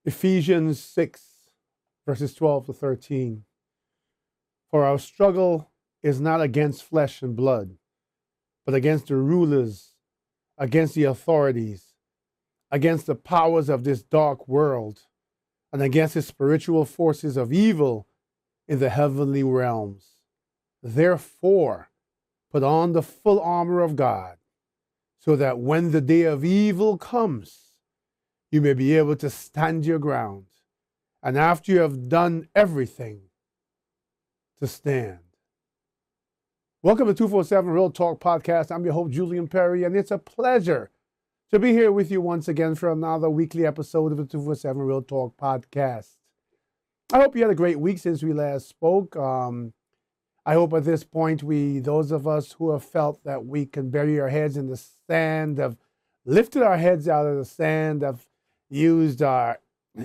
Ephesians 6, verses 12 to 13. For our struggle is not against flesh and blood, but against the rulers, against the authorities, against the powers of this dark world, and against the spiritual forces of evil in the heavenly realms. Therefore, put on the full armor of God, so that when the day of evil comes, you may be able to stand your ground, and after you have done everything, to stand. Welcome to 247 Real Talk Podcast. I'm your host, Julian Perry, and it's a pleasure to be here with you once again for another weekly episode of the 247 Real Talk Podcast. I hope you had a great week since we last spoke. I hope at this point, those of us who have felt that we can bury our heads in the sand, have lifted our heads out of the sand, have used our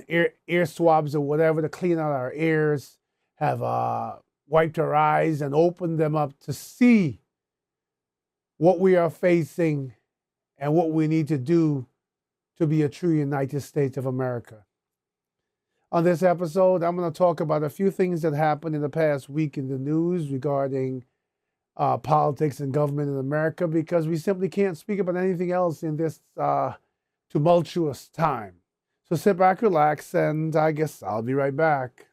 ear swabs or whatever to clean out our ears, have wiped our eyes and opened them up to see what we are facing and what we need to do to be a true United States of America. On this episode, I'm going to talk about a few things that happened in the past week in the news regarding politics and government in America, because we simply can't speak about anything else in this tumultuous time. So sit back, relax, and I guess I'll be right back.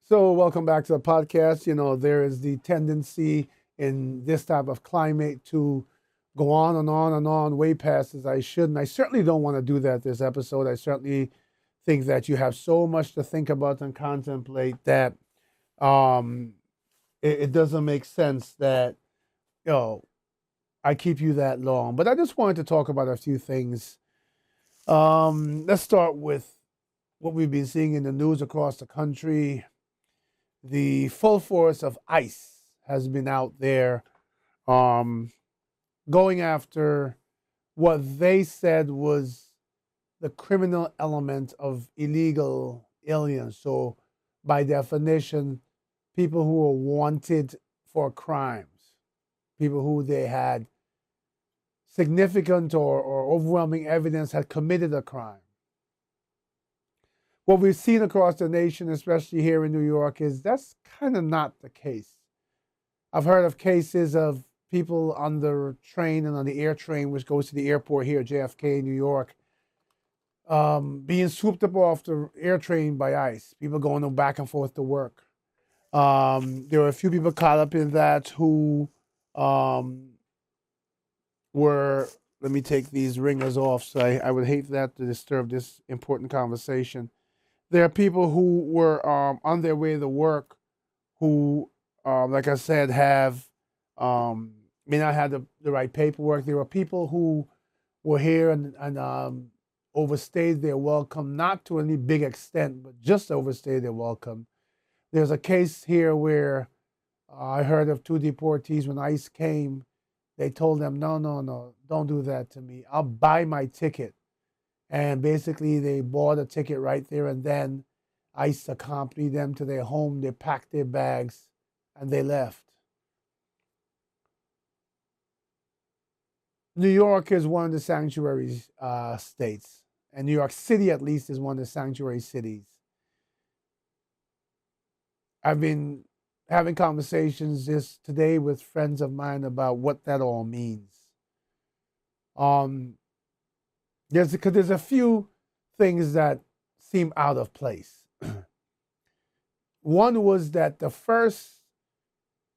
So welcome back to the podcast. You know, there is the tendency in this type of climate to go on and on and on way past as I should. And I certainly don't want to do that this episode. I certainly think that you have so much to think about and contemplate that it doesn't make sense that, I keep you that long. But I just wanted to talk about a few things. Let's start with what we've been seeing in the news across the country. The full force of ICE has been out there going after what they said was the criminal element of illegal aliens. So by definition, people who were wanted for crimes, people who they had significant or overwhelming evidence had committed a crime. What we've seen across the nation, especially here in New York, is that's kind of not the case. I've heard of cases of people on the train and on the air train, which goes to the airport here, JFK, New York, being swooped up off the air train by ICE, people going back and forth to work. There were a few people caught up in that who were, let me take these ringers off, so I would hate that to disturb this important conversation. There are people who were on their way to work who, like I said, may not have the right paperwork. There were people who were here and overstayed their welcome, not to any big extent, but just overstayed their welcome. There's a case here where I heard of two deportees. When ICE came, they told them, no, don't do that to me. I'll buy my ticket. And basically, they bought a ticket right there and then. ICE accompanied them to their home. They packed their bags and they left. New York is one of the sanctuary states, and New York City, at least, is one of the sanctuary cities. I've been having conversations just today with friends of mine about what that all means. There's a few things that seem out of place. One was that the first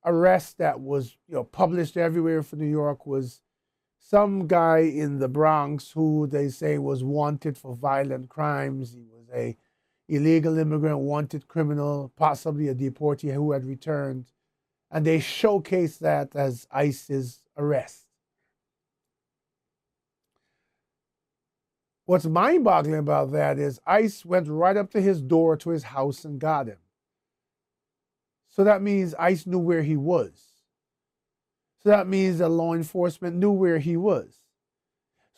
arrest that was published everywhere for New York was some guy in the Bronx who they say was wanted for violent crimes. He was a illegal immigrant, wanted criminal, possibly a deportee who had returned, and they showcased that as ICE's arrest. What's mind-boggling about that is ICE went right up to his door, to his house, and got him. So that means ICE knew where he was. So that means that law enforcement knew where he was.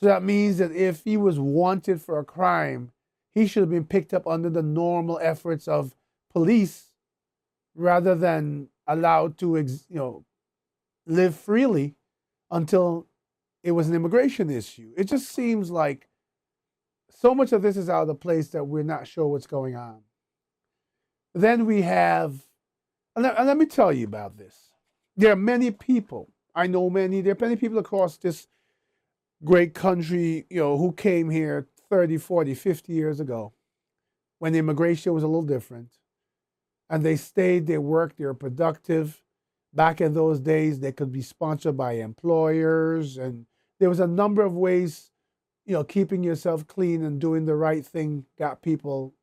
So that means that if he was wanted for a crime, he should have been picked up under the normal efforts of police rather than allowed to live freely until it was an immigration issue. It just seems like so much of this is out of place that we're not sure what's going on. Then we have, and let me tell you about this. There are many people, there are many people across this great country, who came here 30, 40, 50 years ago when immigration was a little different. And they stayed, they worked, they were productive. Back in those days, they could be sponsored by employers. And there was a number of ways, keeping yourself clean and doing the right thing got people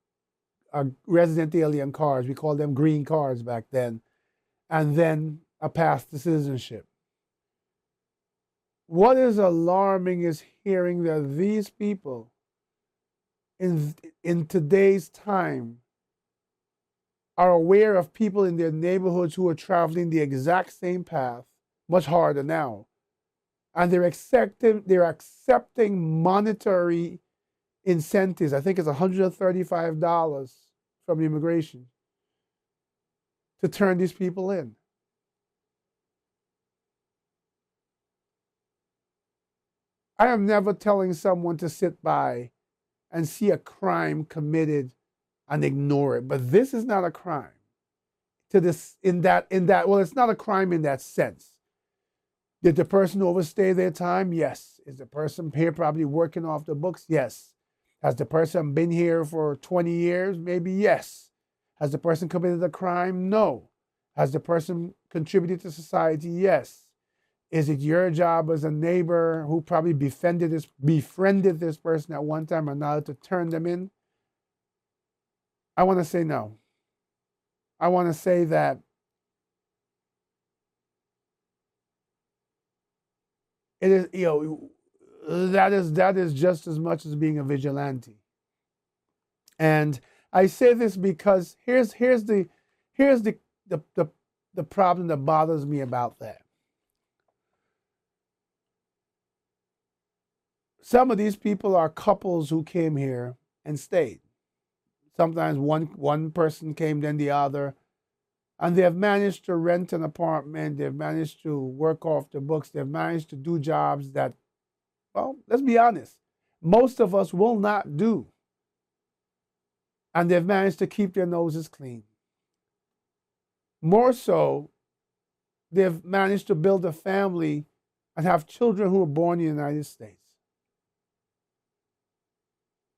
resident alien cards. We called them green cards back then. And then a path to citizenship. What is alarming is hearing that these people in today's time are aware of people in their neighborhoods who are traveling the exact same path, much harder now. And they're accepting monetary incentives. I think it's $135 from immigration to turn these people in. I am never telling someone to sit by and see a crime committed and ignore it. But this is not a crime. Well, it's not a crime in that sense. Did the person overstay their time? Yes. Is the person here probably working off the books? Yes. Has the person been here for 20 years? Maybe yes. Has the person committed a crime? No. Has the person contributed to society? Yes. Is it your job as a neighbor who probably befriended this person at one time or another to turn them in? I want to say no. I want to say that it is, that is just as much as being a vigilante. And I say this because here's the problem that bothers me about that. Some of these people are couples who came here and stayed. Sometimes one person came, then the other, and they have managed to rent an apartment. They've managed to work off the books. They've managed to do jobs that, well, let's be honest, most of us will not do. And they've managed to keep their noses clean. More so, they've managed to build a family and have children who are born in the United States.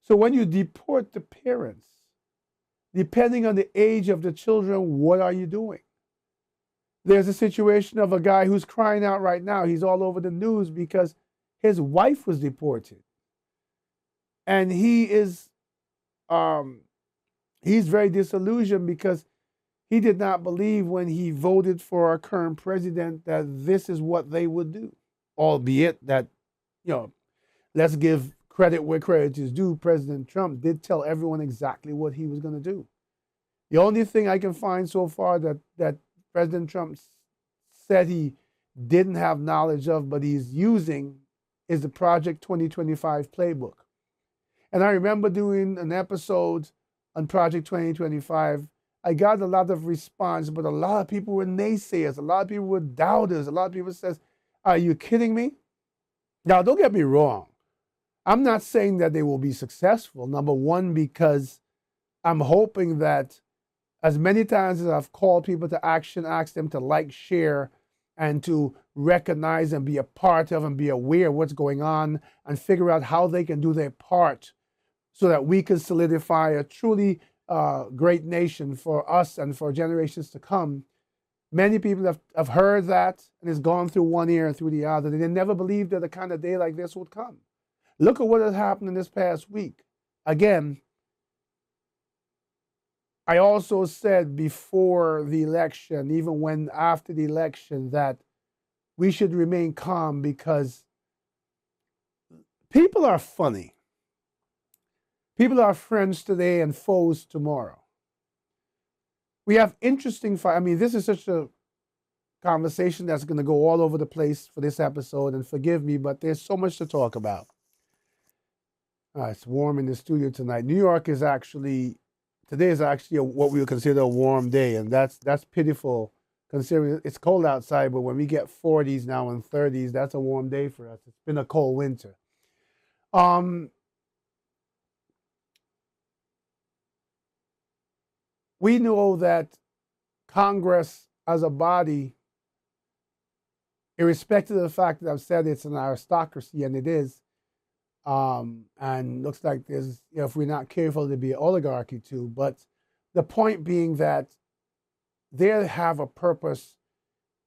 So when you deport the parents, depending on the age of the children, what are you doing? There's a situation of a guy who's crying out right now. He's all over the news because his wife was deported. And he is, he's very disillusioned because he did not believe when he voted for our current president that this is what they would do. Albeit that, let's give credit where credit is due. President Trump did tell everyone exactly what he was going to do. The only thing I can find so far that President Trump said he didn't have knowledge of, but he's using, is the Project 2025 playbook. And I remember doing an episode on Project 2025. I got a lot of response, but a lot of people were naysayers. A lot of people were doubters. A lot of people says, "Are you kidding me?" Now, don't get me wrong. I'm not saying that they will be successful. Number one, because I'm hoping that as many times as I've called people to action, asked them to like, share, and to recognize and be a part of and be aware of what's going on and figure out how they can do their part so that we can solidify a truly great nation for us and for generations to come. Many people have heard that and it's gone through one ear and through the other. They never believed that a kind of day like this would come. Look at what has happened in this past week. Again, I also said before the election, even when after the election, that we should remain calm because people are funny. People are friends today and foes tomorrow. We have interesting. I mean, this is such a conversation that's going to go all over the place for this episode, and forgive me, but there's so much to talk about. It's warm in the studio tonight. New York is actually today is actually what we would consider a warm day, and that's pitiful considering it's cold outside. But when we get 40s now and 30s, that's a warm day for us. It's been a cold winter. We know that Congress as a body, irrespective of the fact that I've said it's an aristocracy, and it is, and looks like there's, if we're not careful, there'll be an oligarchy too. But the point being that they have a purpose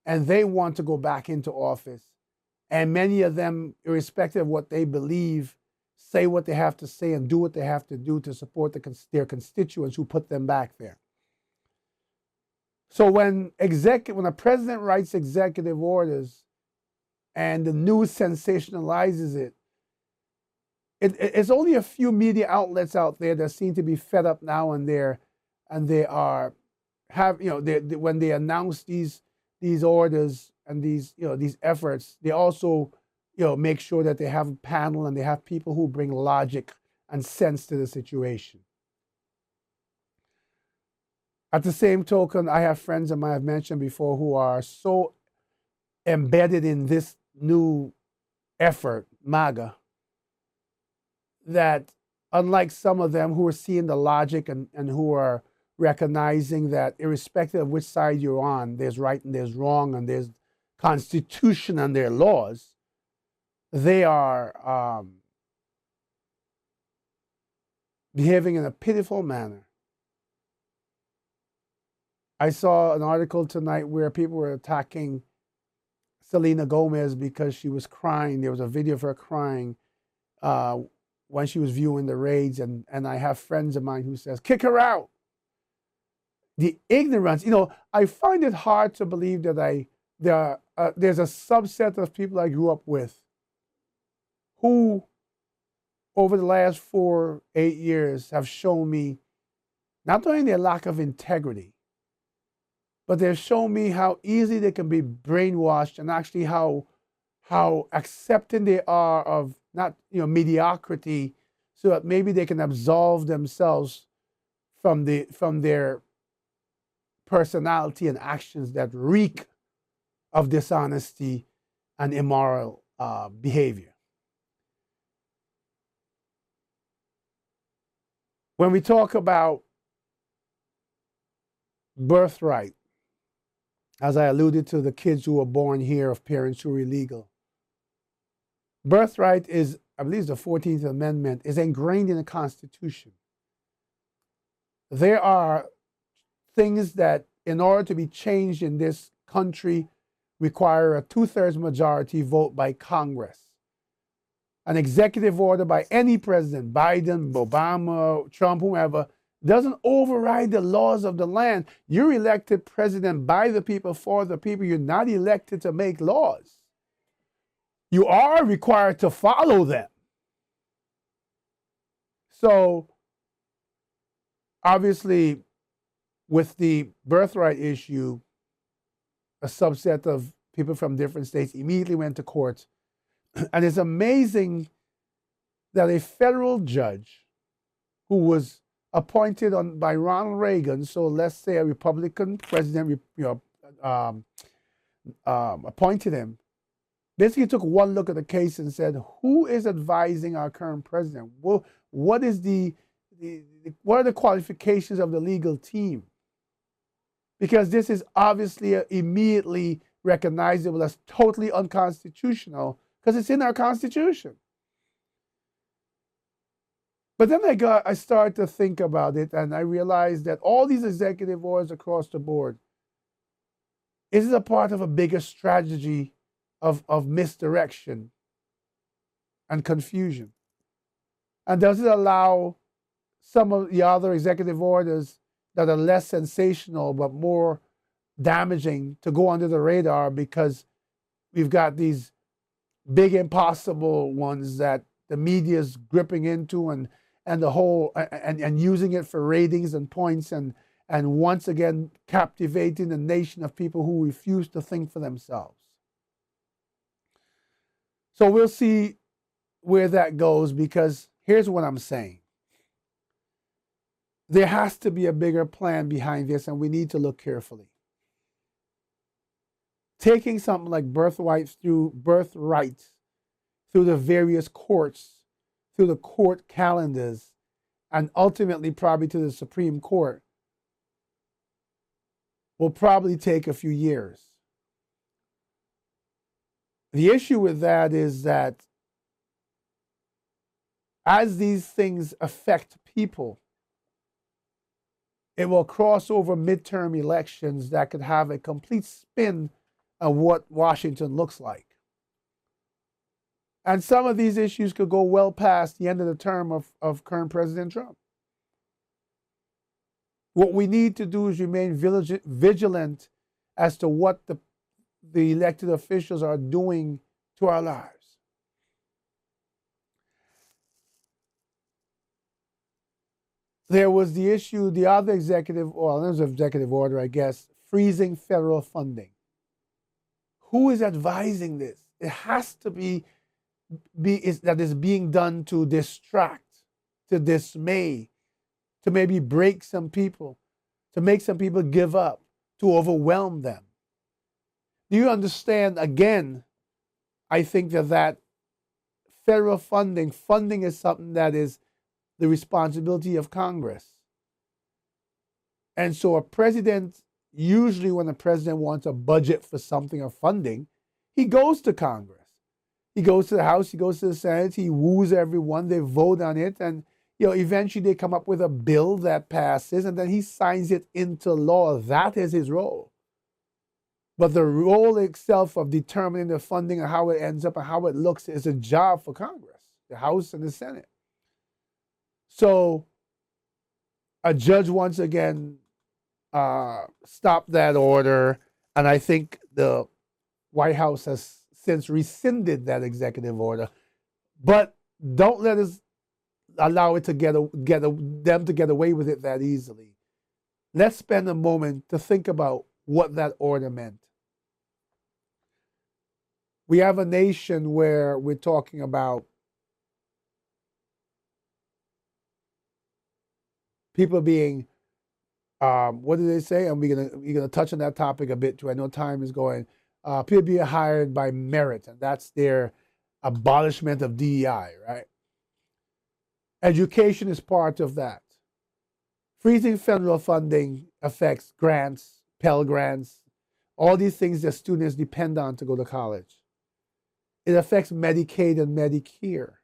and they want to go back into office. And many of them, irrespective of what they believe, say what they have to say and do what they have to do to support their constituents who put them back there. So when a president writes executive orders and the news sensationalizes it, it's only a few media outlets out there that seem to be fed up now and there, and they when they announce these orders and these efforts, they also make sure that they have a panel and they have people who bring logic and sense to the situation. At the same token, I have friends of mine I've mentioned before who are so embedded in this new effort, MAGA, that unlike some of them who are seeing the logic and who are recognizing that irrespective of which side you're on, there's right and there's wrong and there's constitution and there are laws, they are behaving in a pitiful manner. I saw an article tonight where people were attacking Selena Gomez because she was crying. There was a video of her crying when she was viewing the raids, and I have friends of mine who says, kick her out. The ignorance, I find it hard to believe that there's a subset of people I grew up with who, over the last 8 years, have shown me not only their lack of integrity, but they've shown me how easily they can be brainwashed, and actually how accepting they are of not mediocrity, so that maybe they can absolve themselves from their personality and actions that reek of dishonesty and immoral behavior. When we talk about birthright, as I alluded to, the kids who were born here of parents who are illegal, birthright is, I believe, the 14th Amendment, is ingrained in the Constitution. There are things that, in order to be changed in this country, require a 2/3 majority vote by Congress. An executive order by any president, Biden, Obama, Trump, whomever, doesn't override the laws of the land. You're elected president by the people, for the people. You're not elected to make laws. You are required to follow them. So, obviously, with the birthright issue, a subset of people from different states immediately went to court. And it's amazing that a federal judge who was appointed by Ronald Reagan, so let's say a Republican president, appointed him, basically took one look at the case and said, who is advising our current president? Well, what are the qualifications of the legal team? Because this is obviously immediately recognizable as totally unconstitutional, because it's in our Constitution. But then I started to think about it, and I realized that all these executive orders across the board, is it a part of a bigger strategy of misdirection and confusion? And does it allow some of the other executive orders that are less sensational but more damaging to go under the radar, because we've got these big impossible ones that the media is gripping into and the whole and using it for ratings and points and and once again captivating a nation of people who refuse to think for themselves. So we'll see where that goes, because here's what I'm saying. There has to be a bigger plan behind this, and we need to look carefully. Taking something like birthrights through the various courts, through the court calendars, and ultimately probably to the Supreme Court, will probably take a few years. The issue with that is that as these things affect people, it will cross over midterm elections that could have a complete spin of what Washington looks like. And some of these issues could go well past the end of the term of current President Trump. What we need to do is remain vigilant as to what the elected officials are doing to our lives. There was the issue, the other executive order, I guess, freezing federal funding. Who is advising this? It has to be that is being done to distract, to dismay, to maybe break some people, to make some people give up, to overwhelm them. Do you understand? Again, I think that federal funding is something that is the responsibility of Congress. And so a president, usually when a president wants a budget for something or funding, he goes to Congress. He goes to the House, he goes to the Senate, he woos everyone, they vote on it, and eventually they come up with a bill that passes, and then he signs it into law. That is his role. But the role itself of determining the funding and how it ends up and how it looks is a job for Congress, the House and the Senate. So a judge once again stopped that order, and I think the White House has since rescinded that executive order. But don't let us allow it to them to get away with it that easily. Let's spend a moment to think about what that order meant. We have a nation where we're talking about people being, what do they say? And we're gonna touch on that topic a bit too. I know time is going. People being hired by merit, and that's their abolishment of DEI, right? Education is part of that. Freezing federal funding affects grants, Pell Grants, all these things that students depend on to go to college. It affects Medicaid and Medicare.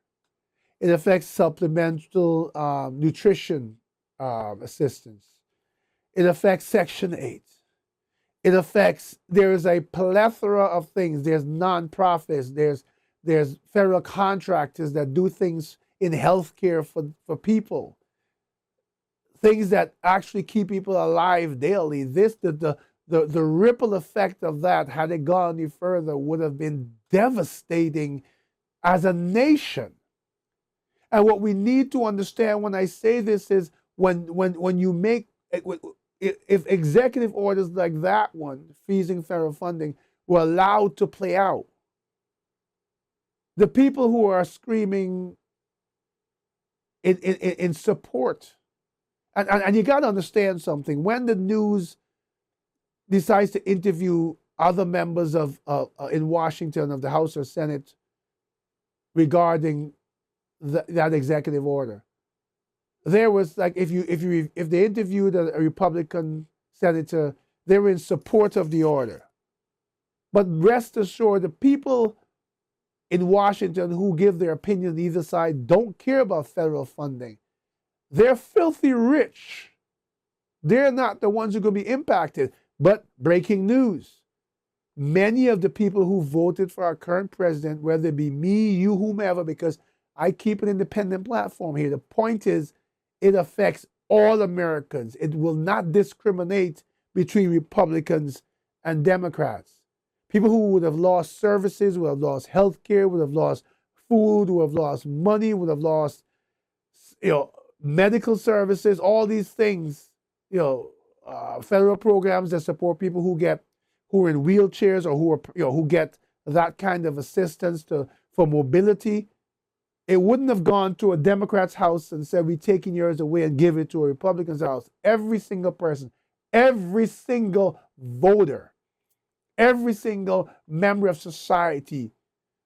It affects supplemental nutrition assistance. It affects Section 8. It affects, there is a plethora of things. There's nonprofits, there's federal contractors that do things in healthcare for people. Things that actually keep people alive daily. The ripple effect of that, had it gone any further, would have been devastating as a nation. And what we need to understand when I say this is when you make, if executive orders like that one, freezing federal funding, were allowed to play out, the people who are screaming in support, and you got to understand something, when the news decides to interview other members of in Washington of the House or Senate regarding that executive order, there was like, if they interviewed a Republican senator, they were in support of the order. But rest assured, the people in Washington who give their opinion on either side don't care about federal funding. They're filthy rich. They're not the ones who are going to be impacted. But breaking news, many of the people who voted for our current president, whether it be me, you, whomever, because I keep an independent platform here. The point is, it affects all Americans. It will not discriminate between Republicans and Democrats. People who would have lost services, would have lost health care, would have lost food, would have lost money, would have lost medical services, all these things, federal programs that support people who are in wheelchairs or who get that kind of assistance for mobility. It wouldn't have gone to a Democrat's house and said, we're taking yours away and give it to a Republican's house. Every single person, every single voter, every single member of society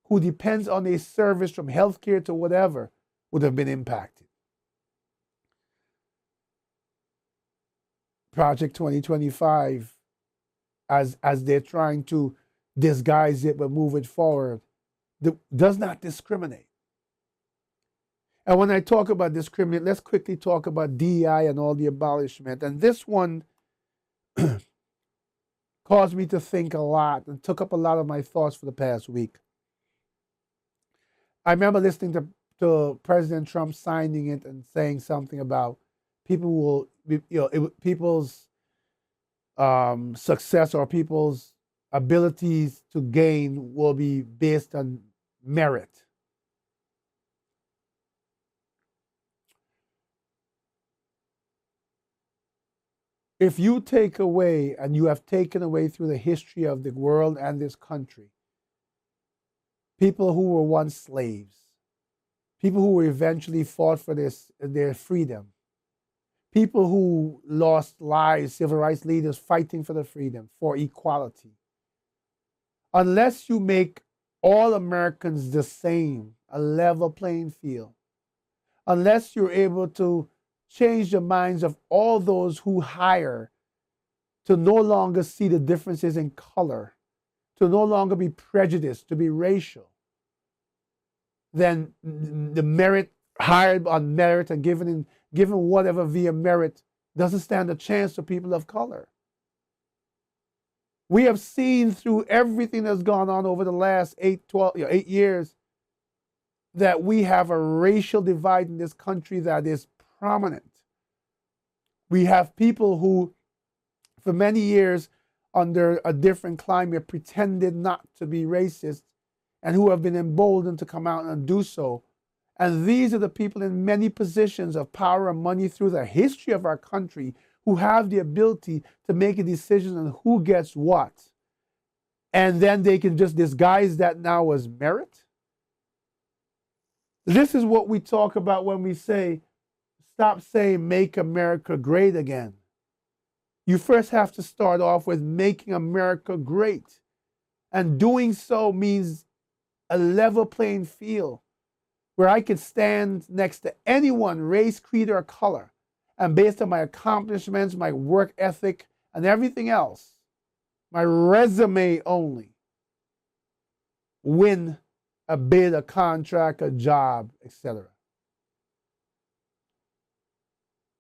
who depends on a service from healthcare to whatever would have been impacted. Project 2025, as they're trying to disguise it but move it forward, does not discriminate. And when I talk about discriminate, let's quickly talk about DEI and all the abolishment. And this one caused me to think a lot and took up a lot of my thoughts for the past week. I remember listening to President Trump signing it and saying something about people will, people's success or people's abilities to gain will be based on merit. If you take away, and you have taken away through the history of the world and this country, people who were once slaves, people who eventually fought for their freedom, people who lost lives, civil rights leaders fighting for their freedom, for equality. Unless you make all Americans the same, a level playing field, unless you're able to change the minds of all those who hire to no longer see the differences in color, to no longer be prejudiced, to be racial, then the merit, hired on merit and given whatever via merit, doesn't stand a chance to people of color. We have seen through everything that's gone on over the last 8 years that we have a racial divide in this country that is prominent. We have people who, for many years, under a different climate, pretended not to be racist and who have been emboldened to come out and do so. And these are the people in many positions of power and money through the history of our country who have the ability to make a decision on who gets what. And then they can just disguise that now as merit. This is what we talk about when we say, stop saying make America great again. You first have to start off with making America great. And doing so means a level playing field where I could stand next to anyone, race, creed, or color, and based on my accomplishments, my work ethic, and everything else, my resume only, win a bid, a contract, a job, etc.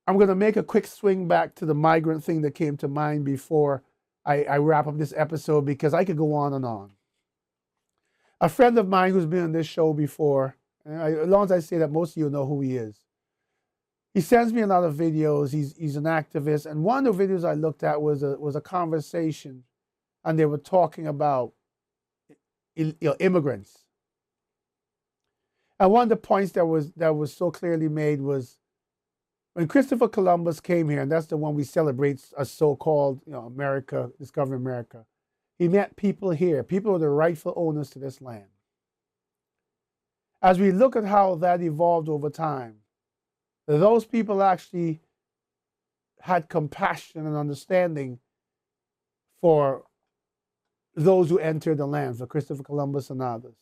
I'm going to make a quick swing back to the migrant thing that came to mind before I wrap up this episode, because I could go on and on. A friend of mine who's been on this show before, and as long as I say that, most of you know who he is. He sends me a lot of videos. He's an activist, and one of the videos I looked at was a conversation, and they were talking about immigrants. And one of the points that was so clearly made was when Christopher Columbus came here, and that's the one we celebrate as so-called America, discovering America. He met people here. People were the rightful owners to this land. As we look at how that evolved over time, those people actually had compassion and understanding for those who entered the land, for Christopher Columbus and others.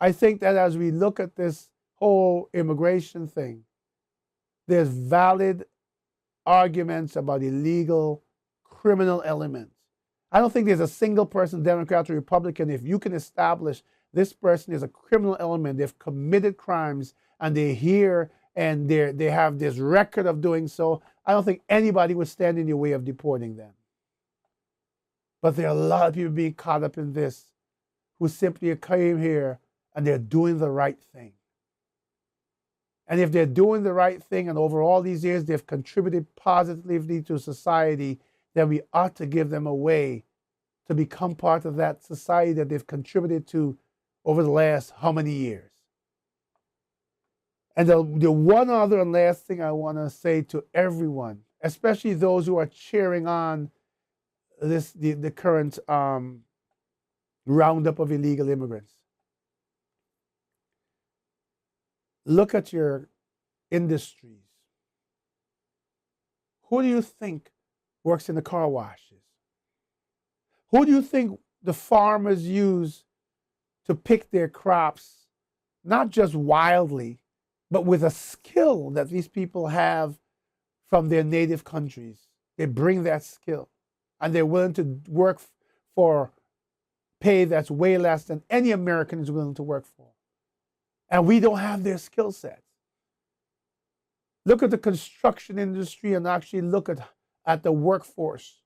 I think that as we look at this whole immigration thing, there's valid arguments about illegal, criminal elements. I don't think there's a single person, Democrat or Republican, if you can establish this person is a criminal element, they've committed crimes, and they're here and they have this record of doing so, I don't think anybody would stand in your way of deporting them. But there are a lot of people being caught up in this who simply came here and they're doing the right thing. And if they're doing the right thing and over all these years they've contributed positively to society, then we ought to give them a way to become part of that society that they've contributed to over the last how many years. And the one other and last thing I want to say to everyone especially those who are cheering on the current roundup of illegal immigrants. Look at your industries. Who do you think works in the car washes? Who do you think the farmers use to pick their crops, not just wildly, but with a skill that these people have from their native countries? They bring that skill and they're willing to work for pay that's way less than any American is willing to work for. And we don't have their skill sets. Look at the construction industry and actually look at the workforce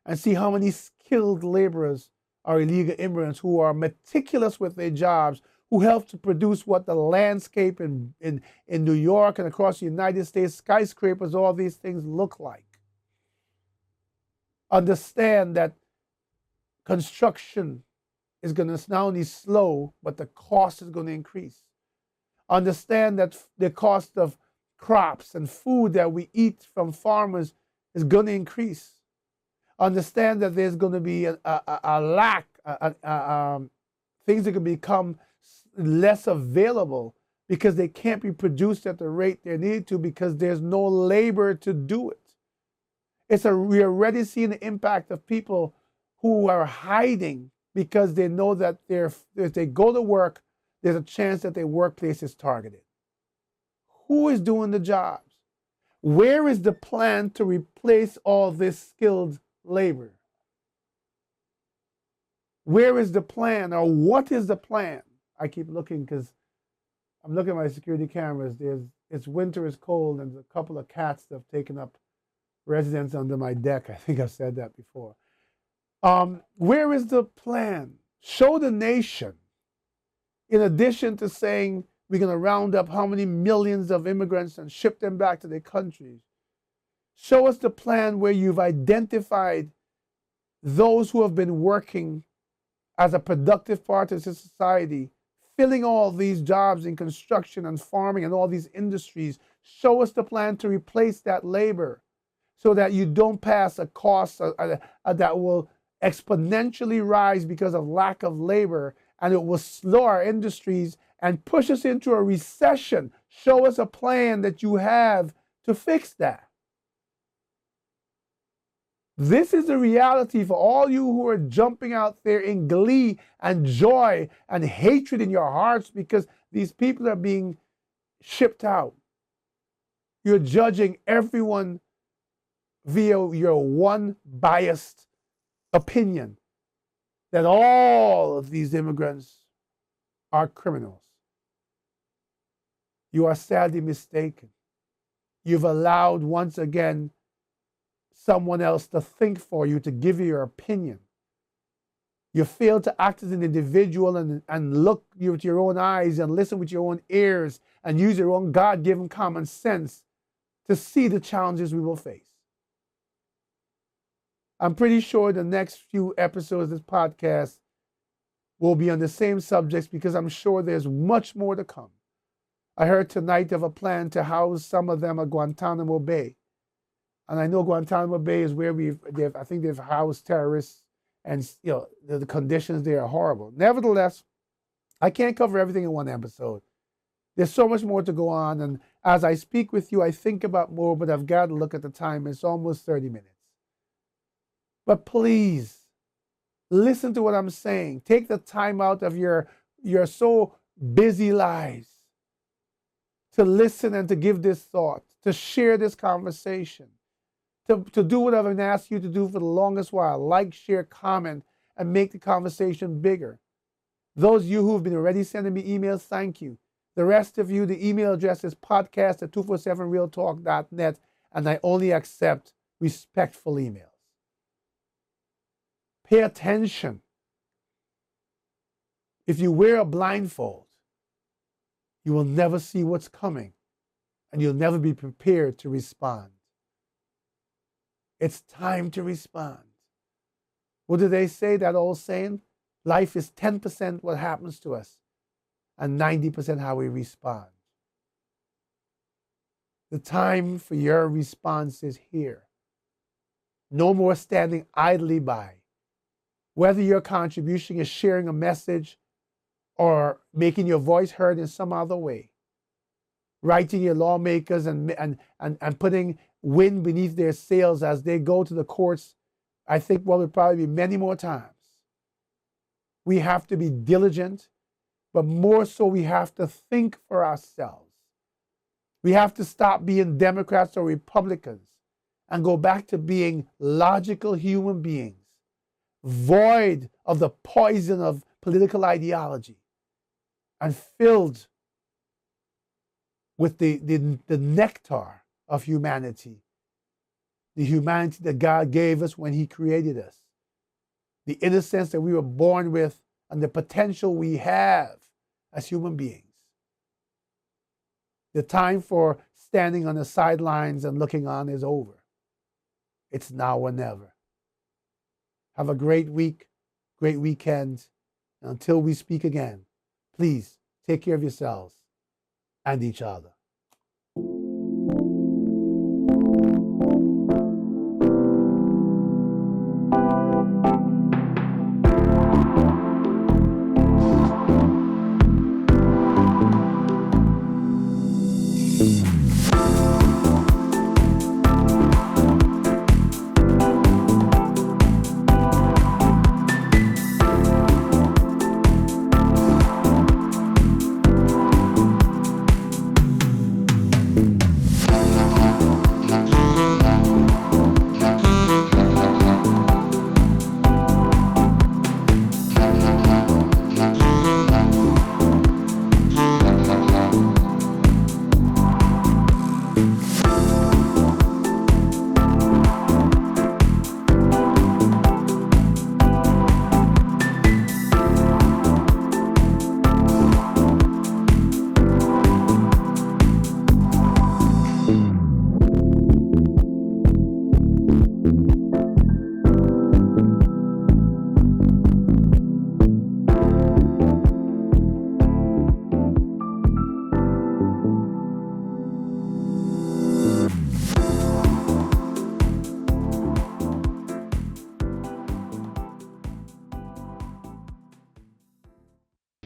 and see how many skilled laborers are illegal immigrants who are meticulous with their jobs, who help to produce what the landscape in New York and across the United States, skyscrapers, all these things look like. Understand that construction is going to not only slow, but the cost is going to increase. Understand that the cost of crops and food that we eat from farmers is going to increase. Understand that there's going to be a lack, things are going to become less available because they can't be produced at the rate they need to because there's no labor to do it. We're already seeing the impact of people who are hiding because they know that if they go to work, there's a chance that their workplace is targeted. Who is doing the jobs? Where is the plan to replace all this skilled labor? Where is the plan, or what is the plan? I keep looking because I'm looking at my security cameras. It's winter, it's cold, and there's a couple of cats that have taken up residence under my deck. I think I've said that before. Where is the plan? Show the nation, in addition to saying we're going to round up how many millions of immigrants and ship them back to their countries. Show us the plan where you've identified those who have been working as a productive part of society, filling all these jobs in construction and farming and all these industries. Show us the plan to replace that labor so that you don't pass a cost that will exponentially rise because of lack of labor, and it will slow our industries and push us into a recession. Show us a plan that you have to fix that. This is the reality for all you who are jumping out there in glee and joy and hatred in your hearts because these people are being shipped out. You're judging everyone via your one biased opinion that all of these immigrants are criminals. You are sadly mistaken. You've allowed, once again, someone else to think for you, to give you your opinion. You fail to act as an individual and look with your own eyes and listen with your own ears and use your own God-given common sense to see the challenges we will face. I'm pretty sure the next few episodes of this podcast will be on the same subjects because I'm sure there's much more to come. I heard tonight of a plan to house some of them at Guantanamo Bay. And I know Guantanamo Bay is where I think they've housed terrorists, and the conditions there are horrible. Nevertheless, I can't cover everything in one episode. There's so much more to go on, and as I speak with you, I think about more, but I've got to look at the time. It's almost 30 minutes. But please, listen to what I'm saying. Take the time out of your so busy lives to listen and to give this thought, to share this conversation, to do what I've been asked you to do for the longest while. Like, share, comment, and make the conversation bigger. Those of you who have been already sending me emails, thank you. The rest of you, the email address is podcast@247realtalk.net, and I only accept respectful emails. Pay attention. If you wear a blindfold, you will never see what's coming, and you'll never be prepared to respond. It's time to respond. What do they say, that old saying? Life is 10% what happens to us and 90% how we respond. The time for your response is here. No more standing idly by. Whether your contribution is sharing a message or making your voice heard in some other way, writing your lawmakers and putting wind beneath their sails as they go to the courts, I think what will probably be many more times. We have to be diligent, but more so we have to think for ourselves. We have to stop being Democrats or Republicans and go back to being logical human beings, void of the poison of political ideology and filled with the nectar of humanity, the humanity that God gave us when He created us, the innocence that we were born with, and the potential we have as human beings. The time for standing on the sidelines and looking on is over. It's now or never. Have a great week, great weekend. Until we speak again, please take care of yourselves and each other.